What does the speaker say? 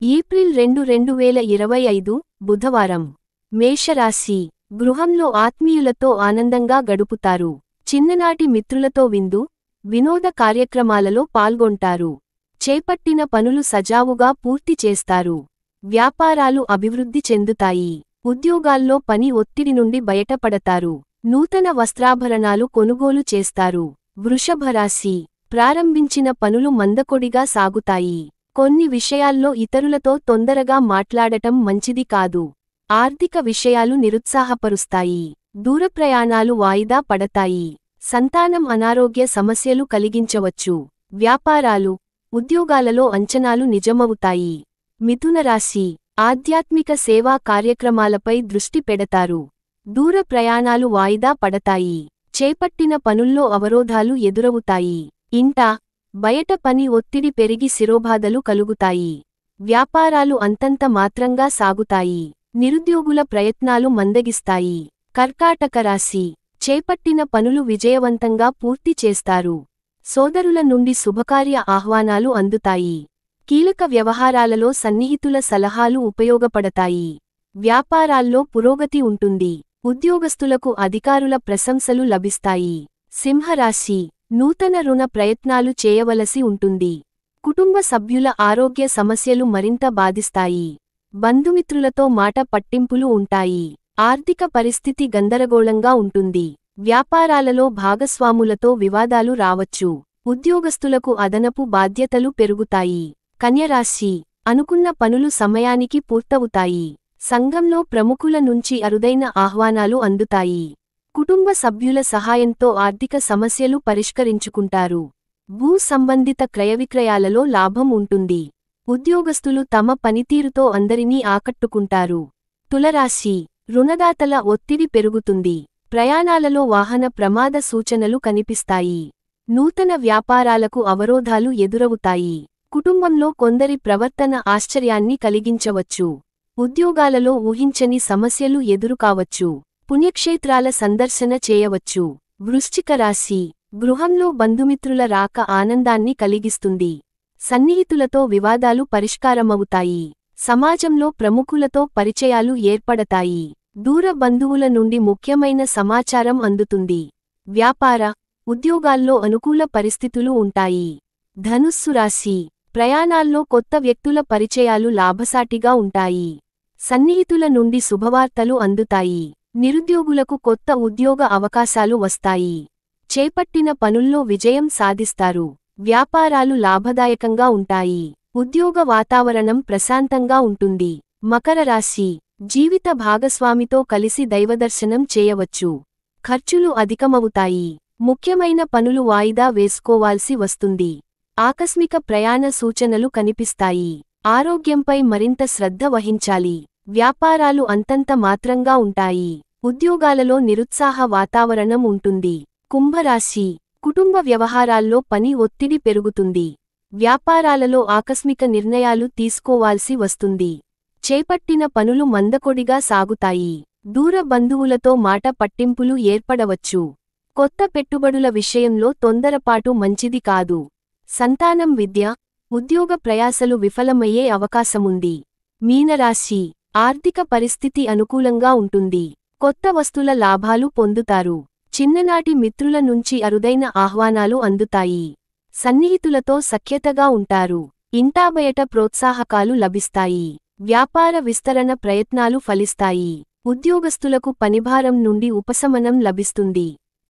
April 2, 2025 బుధవారం. మేషరాశి. గృహంలో ఆత్మీయులతో ఆనందంగా గడుపుతారు. చిన్ననాటి మిత్రులతో వినోద కార్యక్రమాలలో పాల్గొంటారు. చేపట్టిన పనులు సజావుగా పూర్తి చేస్తారు. వ్యాపారాలు అభివృద్ధి చెందుతాయి. ఉద్యోగాల్లో పని ఒత్తిడి నుండి బయటపడతారు. నూతన వస్త్రాభరణాలు కొనుగోలు చేస్తారు. వృషభరాశి. ప్రారంభించిన పనులు మందకొడిగా సాగుతాయి. కొన్ని విషయాల్లో ఇతరులతో తొందరగా మాట్లాడటం మంచిది కాదు. ఆర్థిక విషయాలు నిరుత్సాహపరుస్తాయి. దూరప్రయాణాలు వాయిదా పడతాయి. సంతానం అనారోగ్య సమస్యలు కలిగించవచ్చు. వ్యాపారాలు, ఉద్యోగాలలో అంచనాలు నిజమవుతాయి. మిథునరాశి. ఆధ్యాత్మిక సేవా కార్యక్రమాలపై దృష్టి పెడతారు. దూర ప్రయాణాలు వాయిదా పడతాయి. చేపట్టిన పనుల్లో అవరోధాలు ఎదురవుతాయి. ఇంట, బయట పని ఒత్తిడి పెరిగి శిరోబాధలు కలుగుతాయి. వ్యాపారాలు అంతంత మాత్రంగా సాగుతాయి. నిరుద్యోగుల ప్రయత్నాలు మందగిస్తాయి. కర్కాటక రాశి. చేపట్టిన పనులు విజయవంతంగా పూర్తి చేస్తారు. సోదరుల నుండి శుభకార్య ఆహ్వానాలు అందుతాయి. కీలక వ్యవహారాలలో సన్నిహితుల సలహాలు ఉపయోగపడతాయి. వ్యాపారాల్లో పురోగతి ఉంటుంది. ఉద్యోగస్తులకు అధికారుల ప్రశంసలు లభిస్తాయి. సింహరాశి. నూతన రుణ ప్రయత్నాలు చేయవలసి ఉంటుంది. కుటుంబ సభ్యుల ఆరోగ్య సమస్యలు మరింత బాధిస్తాయి. బంధుమిత్రులతో మాట పట్టింపులు ఉంటాయి. ఆర్థిక పరిస్థితి గందరగోళంగా ఉంటుంది. వ్యాపారాలలో భాగస్వాములతో వివాదాలు రావచ్చు. ఉద్యోగస్తులకు అదనపు బాధ్యతలు పెరుగుతాయి. కన్యరాశి. అనుకున్న పనులు సమయానికి పూర్తవుతాయి. సంఘంలో ప్రముఖుల నుంచి అరుదైన ఆహ్వానాలు అందుతాయి. కుటుంబ సభ్యుల సహాయంతో ఆర్థిక సమస్యలు పరిష్కరించుకుంటారు. భూ సంబంధిత క్రయవిక్రయాలలో లాభం ఉంటుంది. ఉద్యోగస్తులు తమ పనితీరుతో అందరినీ ఆకట్టుకుంటారు. తులరాశి. రుణదాతల ఒత్తిడి పెరుగుతుంది. ప్రయాణాలలో వాహన ప్రమాద సూచనలు కనిపిస్తాయి. నూతన వ్యాపారాలకు అవరోధాలు ఎదురవుతాయి. కుటుంబంలో కొందరి ప్రవర్తన ఆశ్చర్యాన్ని కలిగించవచ్చు. ఉద్యోగాలలో ఊహించని సమస్యలు ఎదురుకావచ్చు. పుణ్యక్షేత్రాల సందర్శన చేయవచ్చు. వృశ్చిక రాశి. గృహంలో బంధుమిత్రుల రాక ఆనందాన్ని కలిగిస్తుంది. సన్నిహితులతో వివాదాలు పరిష్కారమవుతాయి. సమాజంలో ప్రముఖులతో పరిచయాలు ఏర్పడతాయి. దూర బంధువుల నుండి ముఖ్యమైన సమాచారం అందుతుంది. వ్యాపార, ఉద్యోగాల్లో అనుకూల పరిస్థితులు ఉంటాయి. ధనుస్సు రాశి. ప్రయాణాల్లో కొత్త వ్యక్తుల పరిచయాలు లాభసాటిగా ఉంటాయి. సన్నిహితుల నుండి శుభవార్తలు అందుతాయి. నిరుద్యోగులకు కొత్త ఉద్యోగ అవకాశాలు వస్తాయి. చేపట్టిన పనుల్లో విజయం సాధిస్తారు. వ్యాపారాలు లాభదాయకంగా ఉంటాయి. ఉద్యోగ వాతావరణం ప్రశాంతంగా ఉంటుంది. మకర రాశి. జీవిత భాగస్వామితో కలిసి దైవదర్శనం చేయవచ్చు. ఖర్చులు అధికమవుతాయి. ముఖ్యమైన పనులు వాయిదా వేసుకోవాల్సి వస్తుంది. ఆకస్మిక ప్రయాణ సూచనలు కనిపిస్తాయి. ఆరోగ్యంపై మరింత శ్రద్ధ వహించాలి. వ్యాపారాలు అంతంత మాత్రంగా ఉంటాయి. ఉద్యోగాలలో నిరుత్సాహ వాతావరణం ఉంటుంది. కుంభరాశి. కుటుంబ వ్యవహారాల్లో పని ఒత్తిడి పెరుగుతుంది. వ్యాపారాలలో ఆకస్మిక నిర్ణయాలు తీసుకోవాల్సి వస్తుంది. చేపట్టిన పనులు మందకొడిగా సాగుతాయి. దూర బంధువులతో మాట పట్టింపులు ఏర్పడవచ్చు. కొత్త పెట్టుబడుల విషయంలో తొందరపాటు మంచిది కాదు. సంతానం విద్య, ఉద్యోగ ప్రయాసలు విఫలమయ్యే అవకాశముంది. మీనరాశి. ఆర్థిక పరిస్థితి అనుకూలంగా ఉంటుంది. కొత్త వస్తుల లాభాలు పొందుతారు. చిన్ననాటి మిత్రుల నుంచి అరుదైన ఆహ్వానాలు అందుతాయి. సన్నిహితులతో సఖ్యతగా ఉంటారు. ఇంటాబయట ప్రోత్సాహకాలు లభిస్తాయి. వ్యాపార విస్తరణ ప్రయత్నాలు ఫలిస్తాయి. ఉద్యోగస్తులకు పనిభారం నుండి ఉపశమనం లభిస్తుంది.